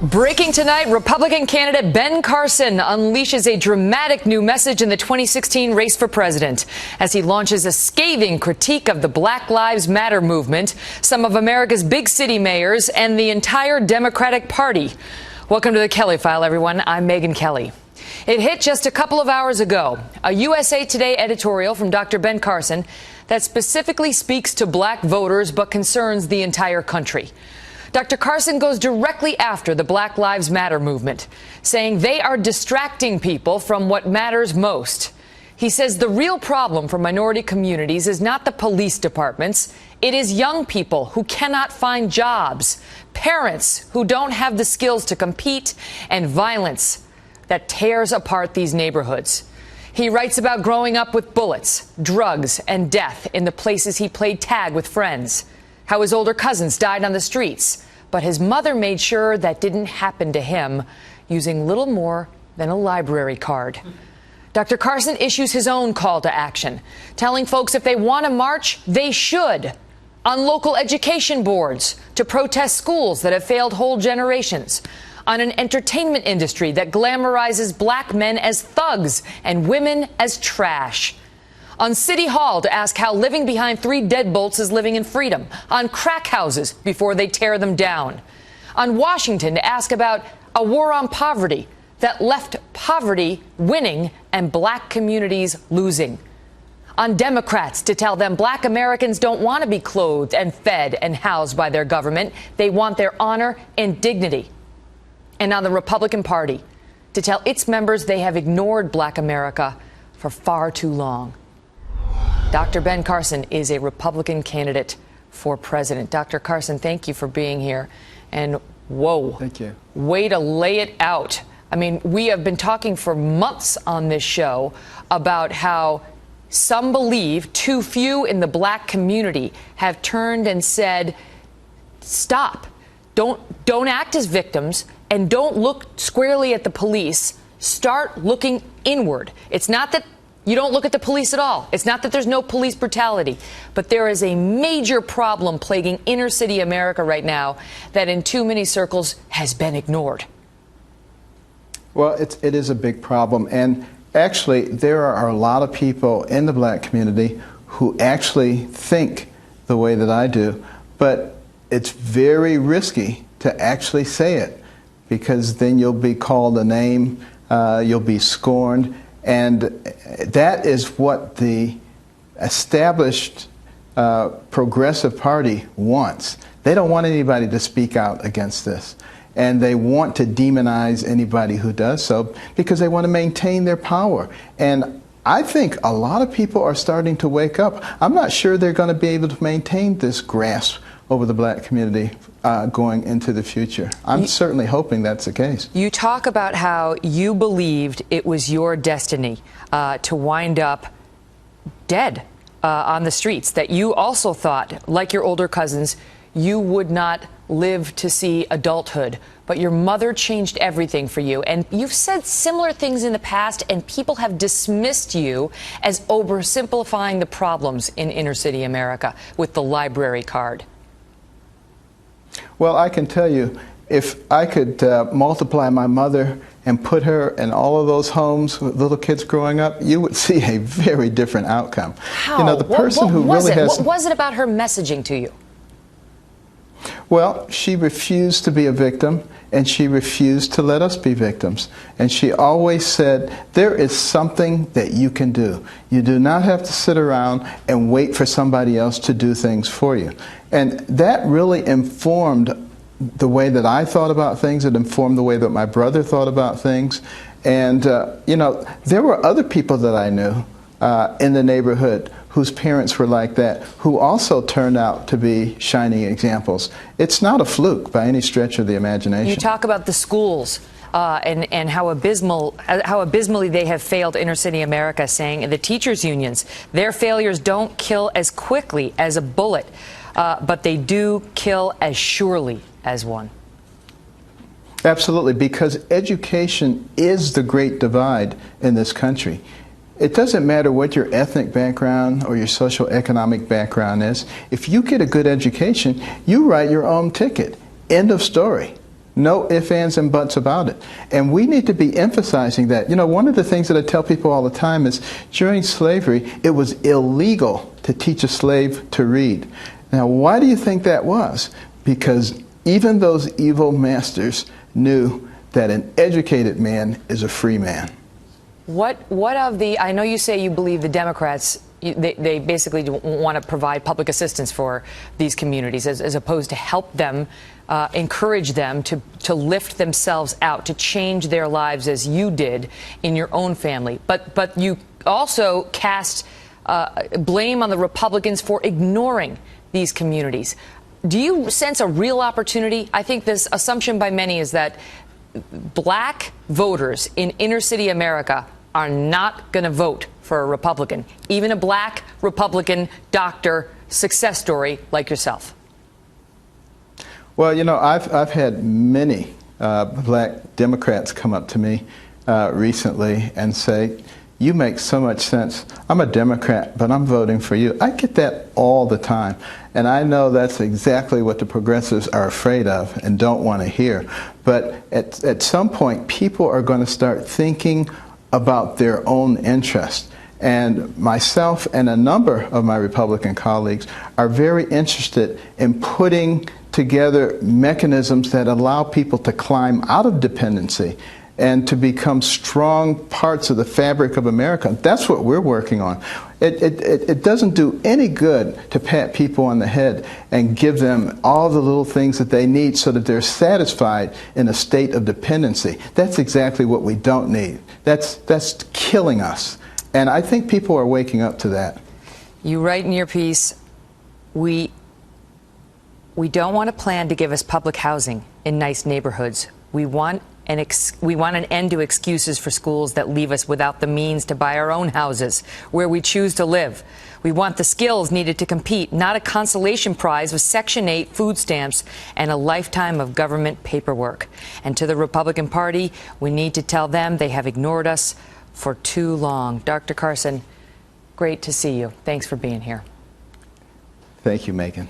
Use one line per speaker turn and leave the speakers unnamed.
Breaking tonight, Republican candidate Ben Carson unleashes a dramatic new message in the 2016 race for president as he launches a scathing critique of the Black Lives Matter movement, some of America's big city mayors, and the entire Democratic Party. Welcome to the Kelly File, everyone. I'm Megyn Kelly. It hit just a couple of hours ago, a USA Today editorial from Dr. Ben Carson that specifically speaks to black voters but concerns the entire country. Dr. Carson goes directly after the Black Lives Matter movement, saying they are distracting people from what matters most. He says the real problem for minority communities is not the police departments. It is young people who cannot find jobs, parents who don't have the skills to compete, and violence that tears apart these neighborhoods. He writes about growing up with bullets, drugs, and death in the places he played tag with friends, how his older cousins died on the streets, but his mother made sure that didn't happen to him using little more than a library card. Dr. Carson issues his own call to action, telling folks if they want to march, they should, on local education boards to protest schools that have failed whole generations, on an entertainment industry that glamorizes black men as thugs and women as trash, on City Hall to ask how living behind 3 deadbolts is living in freedom, on crack houses before they tear them down, on Washington to ask about a war on poverty that left poverty winning and black communities losing, on Democrats to tell them black Americans don't want to be clothed and fed and housed by their government. They want their honor and dignity. And on the Republican Party to tell its members they have ignored black America for far too long. Dr. Ben Carson is a Republican candidate for president. Dr. Carson, thank you for being here. And whoa,
thank you.
Way to lay it out. I mean, we have been talking for months on this show about how some believe too few in the black community have turned and said, stop, don't act as victims and don't look squarely at the police. Start looking inward. It's not that you don't look at the police at all. It's not that there's no police brutality, but there is a major problem plaguing inner city America right now that in too many circles has been ignored.
Well, it is a big problem. And actually, there are a lot of people in the black community who actually think the way that I do, but it's very risky to actually say it because then you'll be called a name, you'll be scorned. And that is what the established Progressive Party wants. They don't want anybody to speak out against this. And they want to demonize anybody who does so because they want to maintain their power. And I think a lot of people are starting to wake up. I'm not sure they're going to be able to maintain this grasp over the black community going into the future. I'm certainly hoping that's the case. You
talk about how you believed it was your destiny to wind up dead on the streets, that you also thought, like your older cousins, you would not live to see adulthood. But your mother changed everything for you. And you've said similar things in the past, and people have dismissed you as oversimplifying the problems in inner city America with the library card.
Well, I can tell you, if I could multiply my mother and put her in all of those homes with little kids growing up, you would see a very different outcome.
How?
You know, the person who really has...
What was it about her messaging to you?
Well, she refused to be a victim, and she refused to let us be victims. And she always said, there is something that you can do. You do not have to sit around and wait for somebody else to do things for you. And that really informed the way that I thought about things. It informed the way that my brother thought about things. And, you know, there were other people that I knew in the neighborhood whose parents were like that, who also turned out to be shining examples. It's not a fluke by any stretch of the imagination.
You talk about the schools and how abysmally they have failed inner city America, saying the teachers' unions, their failures don't kill as quickly as a bullet, but they do kill as surely as one.
Absolutely, because education is the great divide in this country. It doesn't matter what your ethnic background or your socioeconomic background is. If you get a good education, you write your own ticket. End of story. No ifs, ands, and buts about it. And we need to be emphasizing that. You know, one of the things that I tell people all the time is during slavery, it was illegal to teach a slave to read. Now, why do you think that was? Because even those evil masters knew that an educated man is a free man.
What of the, I know you say you believe the Democrats, they basically want to provide public assistance for these communities as opposed to help them, encourage them to lift themselves out, to change their lives as you did in your own family. But you also cast blame on the Republicans for ignoring these communities. Do you sense a real opportunity? I think this assumption by many is that black voters in inner city America are not going to vote for a Republican, even a black Republican doctor success story like yourself.
Well, you know, I've had many black Democrats come up to me recently and say, "You make so much sense. I'm a Democrat, but I'm voting for you." I get that all the time. And I know that's exactly what the progressives are afraid of and don't want to hear. But at some point, people are going to start thinking about their own interest. And myself and a number of my Republican colleagues are very interested in putting together mechanisms that allow people to climb out of dependency and to become strong parts of the fabric of America. That's what we're working on. It doesn't do any good to pat people on the head and give them all the little things that they need so that they're satisfied in a state of dependency. That's exactly what we don't need. That's killing us. And I think people are waking up to that.
You write in your piece, we don't want a plan to give us public housing in nice neighborhoods. We want an end to excuses for schools that leave us without the means to buy our own houses where we choose to live. We want the skills needed to compete, not a consolation prize with Section 8 food stamps and a lifetime of government paperwork. And to the Republican Party, we need to tell them they have ignored us for too long. Dr. Carson, great to see you. Thanks for being here.
Thank you, Megan.